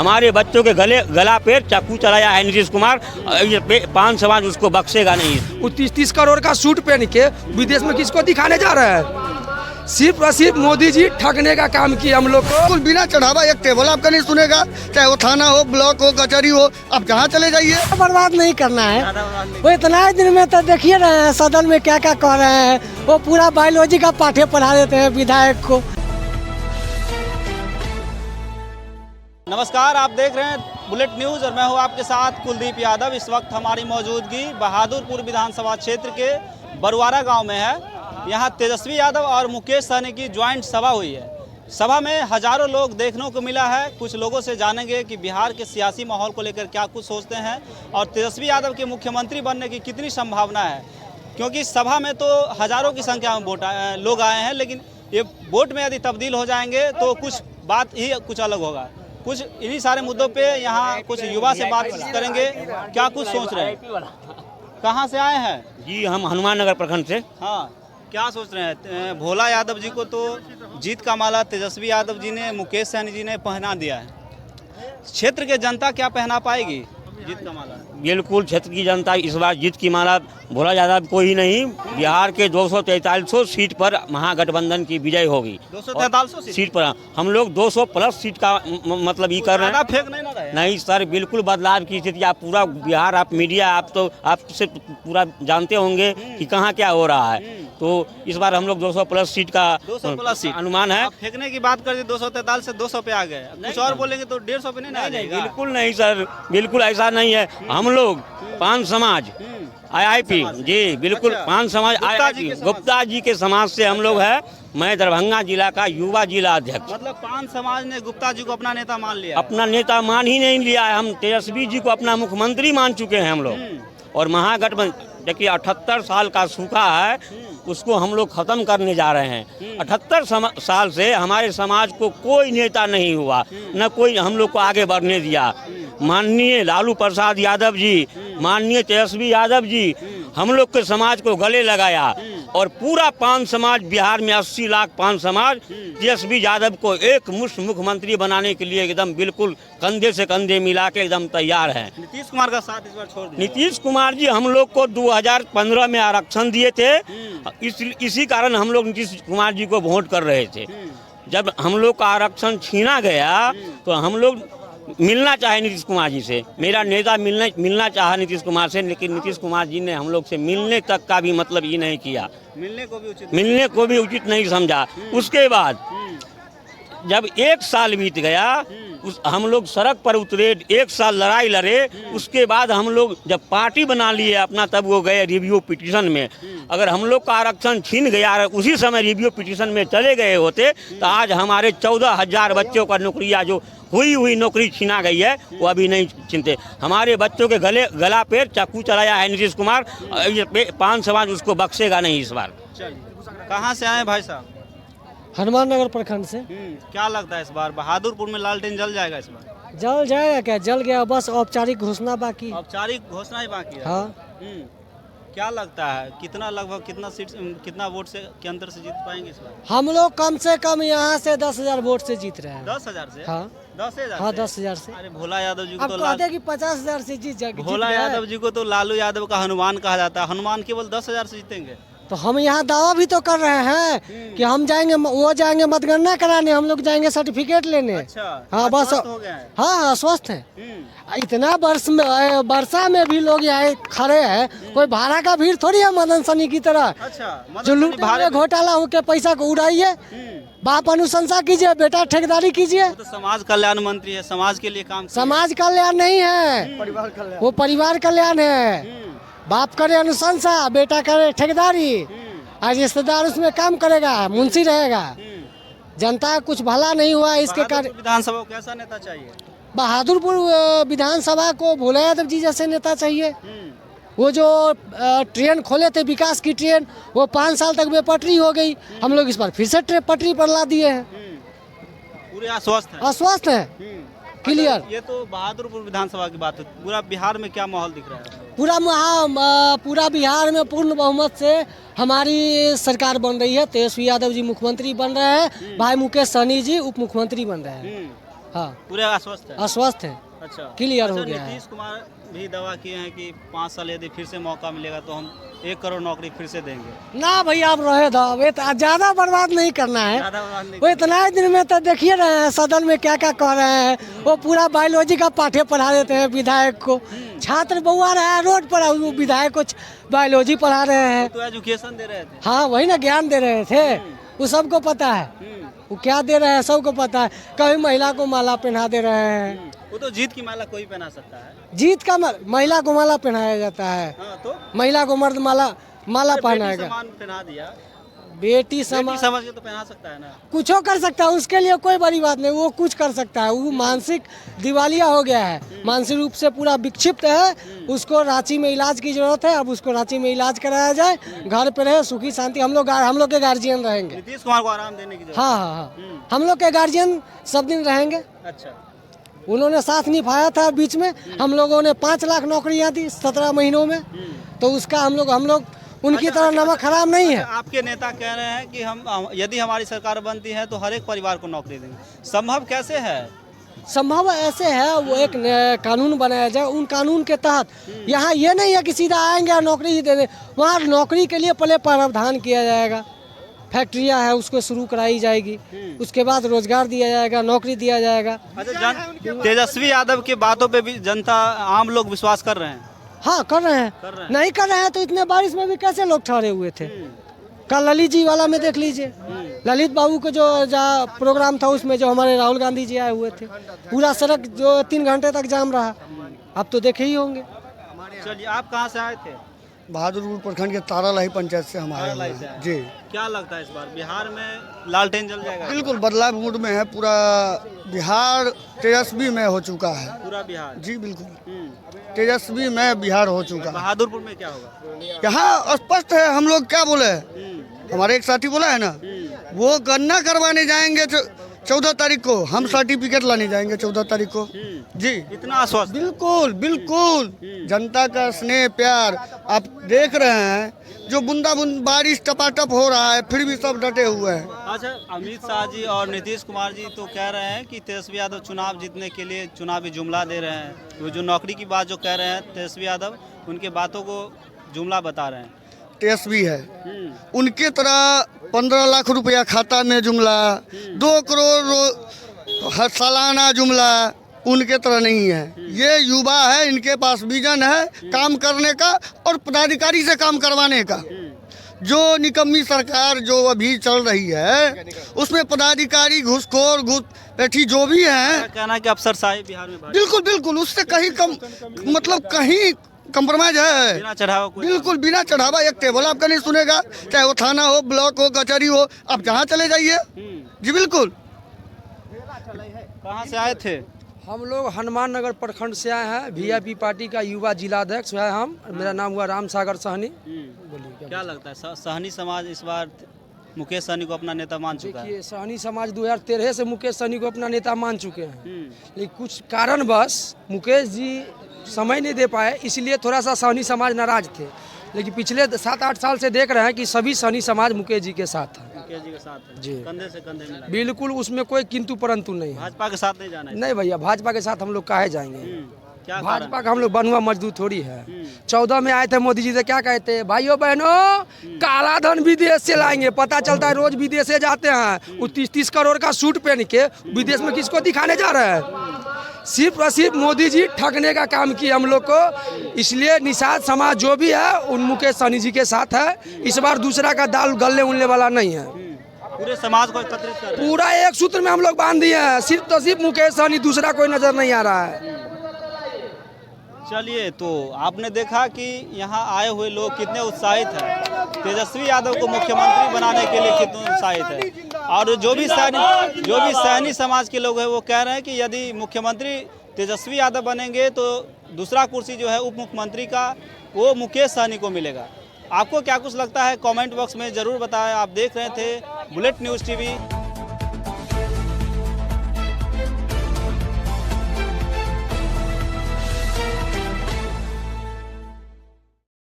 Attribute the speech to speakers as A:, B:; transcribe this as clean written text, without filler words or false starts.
A: हमारे बच्चों के गला पे चाकू चलाया है नीतीश कुमार। पान समाज उसको बख्शेगा नहीं।
B: वो 30-30 करोड़ का सूट पहन के विदेश में किसको दिखाने जा रहा है? सिर्फ और सिर्फ मोदी जी ठगने का काम किया हम लोग को।
C: कुछ बिना चढ़ावा एक टेबल आपका नहीं सुनेगा, चाहे वो थाना हो, ब्लॉक हो, कचहरी हो, आप जहाँ चले जाइए।
D: बर्बाद नहीं करना है। वो इतना ही दिन में तो देखिए ना सदन में क्या क्या कह रहे हैं। वो पूरा बायोलॉजी का पाठ्य पढ़ा देते हैं विधायक को।
E: नमस्कार, आप देख रहे हैं बुलेट न्यूज़ और मैं हूं आपके साथ कुलदीप यादव। इस वक्त हमारी मौजूदगी बहादुरपुर विधानसभा क्षेत्र के बरुआरा गांव में है। यहां तेजस्वी यादव और मुकेश सहनी की ज्वाइंट सभा हुई है। सभा में हजारों लोग देखने को मिला है। कुछ लोगों से जानेंगे कि बिहार के सियासी माहौल को लेकर क्या कुछ सोचते हैं और तेजस्वी यादव के मुख्यमंत्री बनने की कितनी संभावना है, क्योंकि सभा में तो हजारों की संख्या में लोग आए हैं, लेकिन ये वोट में यदि तब्दील हो जाएंगे तो कुछ बात ही कुछ अलग होगा। कुछ इन्हीं सारे मुद्दों पे यहाँ कुछ युवा से बात करेंगे, क्या कुछ सोच रहे हैं। कहाँ से आए हैं?
A: जी हम हनुमान नगर प्रखंड से।
E: हाँ, क्या सोच रहे हैं? भोला यादव जी को तो जीत का माला तेजस्वी यादव जी ने, मुकेश सहनी जी ने पहना दिया है। क्षेत्र के जनता क्या पहना पाएगी जीत का माला?
A: बिल्कुल क्षेत्र की जनता इस बार जीत की माला भोला यादव को ही नहीं, बिहार के 243 सीट पर महागठबंधन की विजय होगी।
E: 243
A: सीट पर हम लोग 200 प्लस सीट का मतलब ये कर रहे हैं।
E: फेंक नहीं ना रहे।
A: नहीं सर, बिल्कुल बदलाव की स्थिति। आप पूरा बिहार, आप मीडिया, आप तो आपसे पूरा जानते होंगे कि कहाँ क्या हो रहा है। तो इस बार हम लोग 200 प्लस सीट का
E: 200 प्लस सीट
A: अनुमान है।
E: फेंकने की बात कर 243 से 200 पे आ गए। कुछ और बोलेंगे तो 150 पे नहीं आ जाएगा।
A: बिल्कुल नहीं सर, बिल्कुल ऐसा नहीं है। हम लोग पान समाज IIP जी, बिल्कुल पान समाज IIP गुप्ता जी के समाज से हम लोग है। मैं दरभंगा जिला का युवा जिला अध्यक्ष।
E: मतलब पान समाज ने गुप्ता जी को अपना नेता मान लिया?
A: अपना नेता मान ही नहीं लिया है, हम तेजस्वी जी को अपना मुख्यमंत्री मान चुके हैं हम लोग। और महागठबंधन देखिए 78 साल का सूखा है, उसको हम लोग खत्म करने जा रहे हैं। 78 साल से हमारे समाज को कोई नेता नहीं हुआ, न कोई हम लोग को आगे बढ़ने दिया। माननीय लालू प्रसाद यादव जी, माननीय तेजस्वी यादव जी हम लोग के समाज को गले लगाया और पूरा पान समाज बिहार में 80 लाख पान समाज तेजस्वी यादव को एक मुश्त मुख्यमंत्री बनाने के लिए एकदम बिल्कुल कंधे से कंधे मिला के एकदम तैयार है।
E: नीतीश कुमार का साथ इस बार छोड़ दिया।
A: नीतीश कुमार जी हम लोग को 2015 में आरक्षण दिए थे, इसी कारण हम लोग नीतीश कुमार जी को वोट कर रहे थे। जब हम लोग का आरक्षण छीना गया तो हम लोग मिलना चाहे नीतीश कुमार जी से। मेरा नेता मिलना चाहा नीतीश कुमार से, लेकिन नीतीश कुमार जी ने हम लोग से मिलने तक का भी मतलब ये नहीं किया।
E: मिलने को भी उचित
A: नहीं समझा। उसके बाद जब 1 साल बीत गया, हम लोग सड़क पर उतरे, 1 साल लड़ाई लड़े। उसके बाद हम लोग जब पार्टी बना लिए अपना, तब वो गए रिव्यू पिटीशन में। अगर हम लोग का आरक्षण छीन गया, उसी समय रिव्यू पिटीशन में चले गए होते तो आज हमारे 14,000 बच्चों का नौकरियाँ जो हुई नौकरी छीना गई है वो अभी नहीं छीनते। हमारे बच्चों के गला पे चाकू चलाया है नीतीश कुमार। पान समाज उसको बख्शेगा नहीं इस बार।
E: कहाँ से आए भाई साहब?
D: हनुमान नगर प्रखंड से।
E: क्या लगता है इस बार बहादुरपुर में लालटेन जल जाएगा? इस बार
D: जल जाएगा क्या? जल गया, बस औपचारिक घोषणा बाकी।
E: औपचारिक घोषणा ही बाकी है।
D: हाँ।
E: क्या लगता है कितना, लगभग कितना सीट, कितना वोट से के अंतर से जीत पाएंगे इस बार?
D: हम लोग कम से कम यहाँ से 10,000 वोट से जीत रहे हैं।
E: 10,000 से?
D: हाँ
E: 10,000।
D: हाँ 10,000 से।
E: अरे भोला यादव जी को
D: अब
E: तो
D: कहते हैं कि 50,000 से जीत जाएंगे।
E: भोला यादव जी को तो लालू यादव का हनुमान कहा जाता है। हनुमान केवल 10,000 से जीतेंगे?
D: तो हम यहाँ दावा भी तो कर रहे हैं कि हम जाएंगे, वो जाएंगे मतगणना कराने, हम लोग जाएंगे सर्टिफिकेट लेने।
E: अच्छा,
D: हाँ बस
E: हो गया है।
D: हाँ स्वस्थ है। इतना वर्षा में भी लोग यहाँ खड़े हैं। कोई भाड़ा का भीड़ थोड़ी है मदन सनी की तरह।
E: अच्छा,
D: जो लूटे घोटाला हो के पैसा को उड़ाइए, बाप अनुशंसा कीजिए, बेटा ठेकेदारी कीजिए।
E: तो समाज कल्याण मंत्री है, समाज के लिए काम।
D: समाज कल्याण नहीं है, वो परिवार कल्याण है। बाप करे अनुशंसा, बेटा करे ठेकेदारी, और रिश्तेदार उसमें काम करेगा, मुंशी रहेगा। जनता कुछ भला नहीं हुआ इसके कारण।
E: विधानसभा को कैसा नेता चाहिए?
D: बहादुरपुर विधानसभा को भोला यादव जी जैसे नेता चाहिए। वो जो ट्रेन खोले थे, विकास की ट्रेन, वो 5 साल तक बेपटरी हो गई। हम लोग इस बार फिर से पटरी पर ला दिए हैं।
E: पूरे आश्वस्त
D: है क्लियर।
E: ये तो बहादुरपुर विधानसभा की बात है। पूरा बिहार में क्या माहौल दिख रहा है?
D: पूरा बिहार में पूर्ण बहुमत से हमारी सरकार बन रही है। तेजस्वी यादव जी मुख्यमंत्री बन रहे हैं, भाई मुकेश सहनी जी उप मुख्यमंत्री बन रहे हैं। हाँ
E: पूरे आश्वस्त है।
D: आश्वस्त है,
E: अच्छा,
D: क्लियर हो गया है।
E: नीतीश कुमार भी दावा किए हैं कि 5 साल यदि फिर से मौका मिलेगा तो हम 1 करोड़ नौकरी फिर से देंगे।
D: ना भैया आप रहे दो, वे तो ज्यादा बर्बाद नहीं करना है।
E: ज़्यादा बर्बाद नहीं
D: वो इतना ही दिन में तो देखिए रहे हैं सदन में क्या क्या कह रहे हैं। वो पूरा बायोलॉजी का पाठ्य पढ़ा देते हैं विधायक को, छात्र बउआ रहा है रोड पर, वो विधायक को बायोलॉजी पढ़ा रहे हैं।
E: तो एजुकेशन दे रहे थे।
D: हाँ वही ना ज्ञान दे रहे थे, वो सबको पता है वो क्या दे रहे हैं, सबको पता है। कभी महिला को माला पहना दे रहे हैं,
E: वो तो जीत की माला कोई पहना सकता है।
D: जीत का महिला को माला पहनाया जाता है।
E: हाँ, तो
D: महिला को मर्द माला पहनाएगा।
E: सामान पहना दिया,
D: बेटी समान
E: समझ के तो पहना सकता है ना।
D: कुछ कर सकता है, उसके लिए कोई बड़ी बात नहीं, वो कुछ कर सकता है। वो मानसिक दिवालिया हो गया है, मानसिक रूप से पूरा विक्षिप्त है। उसको रांची में इलाज की जरूरत है, अब उसको रांची में इलाज कराया जाए, घर पे रहे सुखी शांति। हम लोग के गार्जियन रहेंगे।
E: नीतीश कुमार को आराम देने की जरूरत
D: हाँ हाँ हाँ, हम लोग के गार्जियन सब दिन रहेंगे।
E: है। अच्छा,
D: उन्होंने साथ निभाया था बीच में, हम लोगों ने 5 लाख नौकरियां दी 17 महीनों में, तो उसका हम लोग उनकी तरह नमक हराम नहीं है।
E: आपके नेता कह रहे हैं कि हम यदि हमारी सरकार बनती है तो हर एक परिवार को नौकरी देंगे। संभव कैसे है?
D: संभव ऐसे है, वो एक कानून बनाया जाए, उन कानून के तहत। यहाँ ये नहीं है कि सीधा आएंगे और नौकरी ही दे दें, वहाँ नौकरी के लिए पहले प्रावधान किया जाएगा। फैक्ट्रियाँ है उसको शुरू कराई जाएगी, उसके बाद रोजगार दिया जाएगा, नौकरी दिया जाएगा।
E: अच्छा, तेजस्वी यादव की बातों पे भी जनता आम लोग विश्वास कर रहे हैं।
D: हाँ कर रहे हैं, नहीं कर रहे हैं तो इतने बारिश में भी कैसे लोग ठहरे हुए थे। कल ललित जी वाला में देख लीजिए, ललित बाबू को जो प्रोग्राम था उसमें जो हमारे राहुल गांधी जी आए हुए थे, पूरा सड़क जो 3 घंटे तक जाम रहा। अब तो देखे ही होंगे।
E: चलिए, आप कहाँ से आए थे?
C: बहादुरपुर प्रखंड के तारालाई पंचायत से हम आए हुए
E: से
C: हैं।
E: आए।
C: जी
E: क्या लगता है इस बार बिहार में लालटेन जल जाएगा?
C: बिल्कुल बदलाव मूड में है पूरा बिहार, तेजस्वी में हो चुका है।
E: पूरा बिहार।
C: जी बिल्कुल तेजस्वी में बिहार हो चुका है।
E: बहादुरपुर में क्या होगा?
C: यहाँ स्पष्ट है, हम लोग क्या बोले, हमारे एक साथी बोला है ना, वो गन्ना करवाने जाएंगे 14 तारीख को, हम सर्टिफिकेट लाने जाएंगे 14 तारीख को। जी
E: इतना आश्वस्त?
C: बिल्कुल बिल्कुल, जनता का स्नेह प्यार आप देख रहे हैं, जो बूंदा बूंद बारिश टपाटप हो रहा है फिर भी सब डटे हुए हैं।
E: अच्छा, अमित शाह जी और नीतीश कुमार जी तो कह रहे हैं कि तेजस्वी यादव चुनाव जीतने के लिए चुनावी जुमला दे रहे हैं। वो जो नौकरी की बात जो कह रहे हैं तेजस्वी यादव, उनके बातों को जुमला बता रहे हैं।
C: तेजस्वी है, उनके तरह 15 लाख रुपया खाता में जुमला, 2 करोड़ सालाना जुमला उनके तरह नहीं है। ये युवा है, इनके पास विजन है काम करने का और पदाधिकारी से काम करवाने का। जो निकम्मी सरकार जो अभी चल रही है उसमें पदाधिकारी घुसखोर घुसपैठी जो भी हैं,
E: कहना है कि अफसरशाही बिहार में
C: बिल्कुल बिल्कुल उससे कहीं कम, मतलब कहीं कंप्रोमाइज है।
E: बिना चढ़ावा
C: बिल्कुल बिना चढ़ावा, एक टेबल आपका नहीं सुनेगा, चाहे वो थाना हो, ब्लॉक हो, कचहरी हो, आप जहाँ चले जाइए। जी बिल्कुल।
E: कहाँ से आए थे?
B: हम लोग हनुमान नगर प्रखंड से आए हैं, वीआईपी पार्टी का युवा जिलाध्यक्ष है हम। मेरा नाम हुआ राम सागर सहनी। बोलिए
E: क्या लगता है सहनी समाज इस बार मुकेश सहनी को अपना नेता मान चुका है?
B: देखिए, सहनी समाज 2013 से मुकेश सहनी को अपना नेता मान चुके हैं, लेकिन कुछ कारणवश मुकेश जी समय नहीं दे पाए, इसलिए थोड़ा सा सहनी समाज नाराज थे। लेकिन पिछले 7-8 साल से देख रहे हैं कि सभी सहनी समाज मुकेश जी के साथ है।
E: मुकेश जी के साथ है।
B: जी,
E: कंधे से कंधे मिला।
B: बिल्कुल, उसमें कोई किंतु परंतु नहीं है।
E: भाजपा के साथ नहीं जाना है?
B: नहीं भैया, भाजपा के साथ हम लोग काहे जाएंगे?
E: क्या
B: भाजपा का हम लोग बनुआ मजदूर थोड़ी है। 14 में आए थे मोदी जी से क्या कहते हैं, भाइयों बहनों काला धन विदेश से लाएंगे। पता चलता है रोज विदेश से जाते हैं, वो 30-30 करोड़ का सूट पहन के विदेश में किसको दिखाने जा रहे हैं? सिर्फ और सिर्फ मोदी जी ठगने का काम किए हम लोग को। इसलिए निषाद समाज जो भी है उन मुकेश सहनी जी के साथ है। इस बार दूसरा का दाल गलने उलने वाला नहीं है।
E: पूरे समाज को एकत्रित कर रहे हैं।
B: पूरा एक सूत्र में हम लोग बांध दिए हैं, सिर्फ तो सिर्फ मुकेश सहनी, दूसरा कोई नजर नहीं आ रहा है।
E: चलिए, तो आपने देखा कि यहाँ आए हुए लोग कितने उत्साहित हैं, तेजस्वी यादव को मुख्यमंत्री बनाने के लिए कितने उत्साहित हैं। और जो भी सहनी समाज के लोग हैं वो कह रहे हैं कि यदि मुख्यमंत्री तेजस्वी यादव बनेंगे तो दूसरा कुर्सी जो है उप मुख्यमंत्री का वो मुकेश सहनी को मिलेगा। आपको क्या कुछ लगता है कमेंट बॉक्स में ज़रूर बताएं। आप देख रहे थे बुलेट न्यूज़ टीवी।